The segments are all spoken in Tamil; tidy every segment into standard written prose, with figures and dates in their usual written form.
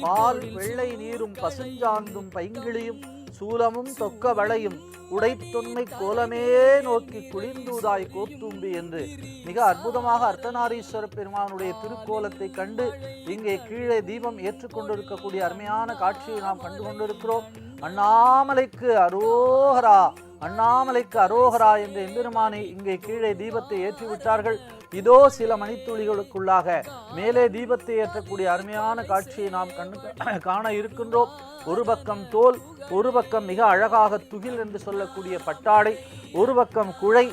பால் வெள்ளை நீரும் பசுஞ்சாந்தும் பைங்கிளியும் சூலமும் தொக்க வளையும் உடைத்தொன்மை கோலமே நோக்கி குளிர்ந்தூதாய் கோத்தும்பி என்று மிக அற்புதமாக அர்த்தநாரீஸ்வர பெருமானுடைய திருக்கோலத்தை கண்டு இங்கே கீழே தீபம் ஏற்றுக்கொண்டிருக்கக்கூடிய அருமையான காட்சியை நாம் கண்டு கொண்டிருக்கிறோம். அண்ணாமலைக்கு அரோகரா, அண்ணாமலைக்கு அரோகரா என்ற எம்பெருமானை இங்கே கீழே தீபத்தை ஏற்றிவிட்டார்கள். இதோ சில மணித்துளிகளுக்குள்ளாக மேலே தீபத்தை ஏற்றக்கூடிய அருமையான காட்சியை நாம் காண இருக்கின்றோம். ஒரு பக்கம் தோல், ஒரு பக்கம் மிக அழகாக துகில் என்று சொல்லக்கூடிய பட்டாடை, ஒரு பக்கம் குழை,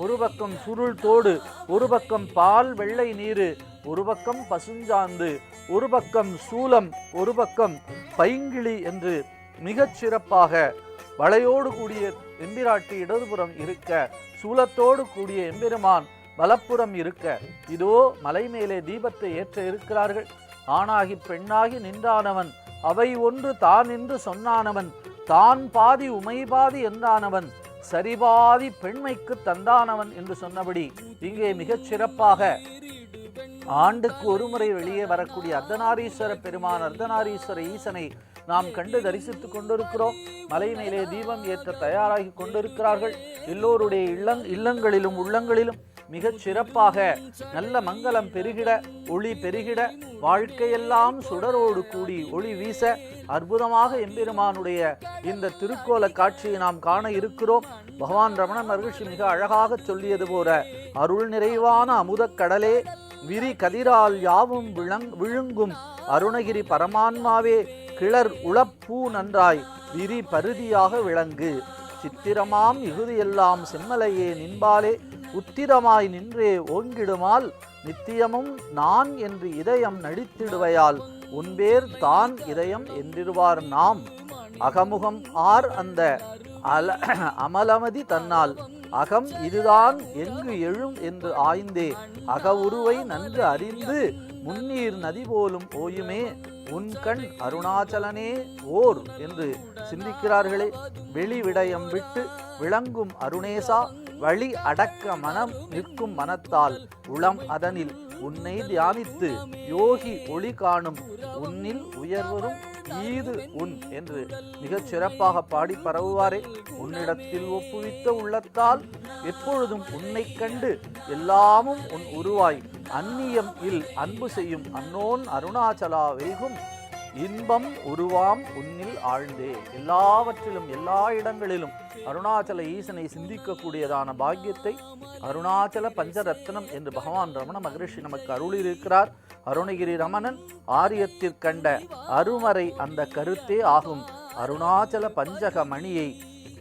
ஒரு பக்கம் சுருள் தோடு, ஒரு பக்கம் பால் வெள்ளை நீரு, ஒரு பக்கம் பசுஞ்சாந்து, ஒரு பக்கம் சூலம், ஒரு பக்கம் பைங்கிளி என்று மிகச் சிறப்பாக வளையோடு கூடிய எம்பிராட்டி இடதுபுறம் இருக்க, சூலத்தோடு கூடிய எம்பெருமான் வலப்புறம் இருக்க, இதோ மலை மேலே தீபத்தை ஏற்ற இருக்கிறார்கள். ஆணாகி பெண்ணாகி நின்றானவன், அவை ஒன்று தான் என்று சொன்னானவன், தான் பாதி உமை பாதி என்றானவன், சரிபாதி பெண்மைக்கு தந்தானவன் என்று சொன்னபடி இங்கே மிகச் சிறப்பாக ஆண்டுக்கு ஒருமுறை வெளியே வரக்கூடிய அர்த்தநாரீஸ்வர பெருமான், அர்த்தநாரீஸ்வர ஈசனை நாம் கண்டு தரிசித்துக் கொண்டிருக்கிறோம். மலை மேலே தீபம் ஏற்ற தயாராகி கொண்டிருக்கிறார்கள். எல்லோருடைய இல்லங்களிலும் உள்ளங்களிலும் மிகச் சிறப்பாக நல்ல மங்களம் பெருகிட, ஒளி பெருகிட, வாழ்க்கையெல்லாம் சுடரோடு கூடி ஒளி வீச அற்புதமாக எம்பெருமானுடைய இந்த திருக்கோல காட்சியை நாம் காண இருக்கிறோம். பகவான் ரமண மகரிஷி மிக அழகாக சொல்லியது போல, அருள் நிறைவான அமுதக் கடலே, விரி கதிரால் யாவும் விழுங்கும் அருணகிரி பரமான்மாவே, கிளர் உளப்பூ நன்றாய் விரி பருதியாக விளங்கு, சித்திரமாம் இகுதியெல்லாம் செம்மலையே நின்பாலே, உத்திரமாய் நின்றே ஓங்கிடுமால், நித்தியமும் நான் என்று இதயம் நடித்திடுவையால், உன்பேர் தான் இதயம் என்றிருவார் நாம், அகமுகம் ஆர் அந்த அமலமதி தன்னால், அகம் இதுதான் எங்கு எழும் என்று ஆய்ந்தே, அகவுருவை நன்கு அறிந்து முன்னீர் நதி போலும் ஓயுமே, உன் கண் அருணாச்சலனே ஓர் என்று சிந்திக்கிறார்களே. வெளி விடயம் விட்டு விளங்கும் அருணேசா, வழி அடக்க மனம் நிற்கும் மனத்தால், உளம் அதனில் உன்னை தியானித்து யோகி ஒளி காணும், உன்னில் உயர்வரும் ஈது உன் என்று மிகச் சிறப்பாக பாடி பரவுவாரே. உன்னிடத்தில் ஒப்புவித்த உள்ளத்தால் எப்பொழுதும் உன்னை கண்டு எல்லாமும் உன் உருவாய், அந்நியம் இல் அன்பு செய்யும் அன்னோன் அருணாச்சலா வெய்கும், இன்பம் உருவாம் உன்னில் ஆழ்ந்தே. எல்லாவற்றிலும் எல்லா இடங்களிலும் அருணாச்சல ஈசனை சிந்திக்கக்கூடியதான பாக்கியத்தை அருணாச்சல பஞ்சரத்னம் என்று பகவான் ரமண மகரிஷி நமக்கு அருளியிருக்கிறார். அருணகிரி ரமணன் ஆரியத்திற்கண்ட அருமறை அந்த கருத்தே ஆகும். அருணாச்சல பஞ்சக மணியை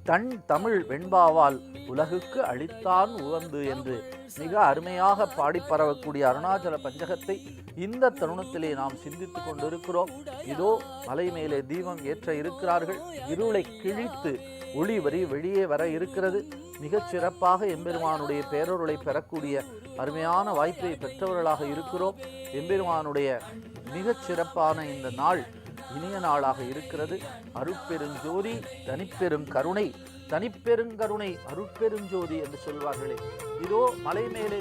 தன் தமிழ் வெண்பாவால் உலகுக்கு அளித்தான் உவந்து என்று மிக அருமையாக பாடி பரவக்கூடிய அருணாச்சல பஞ்சகத்தை இந்த தருணத்திலே நாம் சிந்தித்துக் கொண்டிருக்கிறோம். இதோ மலை மேலே தீபம் ஏற்ற இருக்கிறார்கள். இருளை கிழித்து ஒளி வரி வெளியே வர இருக்கிறது. மிகச் சிறப்பாக எம்பெருமானுடைய பேரருளை பெறக்கூடிய அருமையான வாய்ப்பை பெற்றவர்களாக இருக்கிறோம். எம்பெருமானுடைய மிகச் சிறப்பான இந்த நாள் இனிய நாளாக இருக்கிறது. அருட்பெருஞ்சோதி தனிப்பெரும் கருணை, தனிப்பெருங்கருணை அருட்பெருஞ்சோதி என்று சொல்வார்களே. இதோ மலை மேலே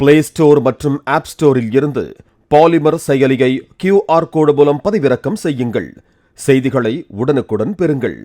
பிளே ஸ்டோர் மற்றும் ஆப் ஸ்டோரில் இருந்து பாலிமர் செயலியை QR கோடு மூலம் பதிவிறக்கம் செய்யுங்கள். செய்திகளை உடனுக்குடன் பெறுங்கள்.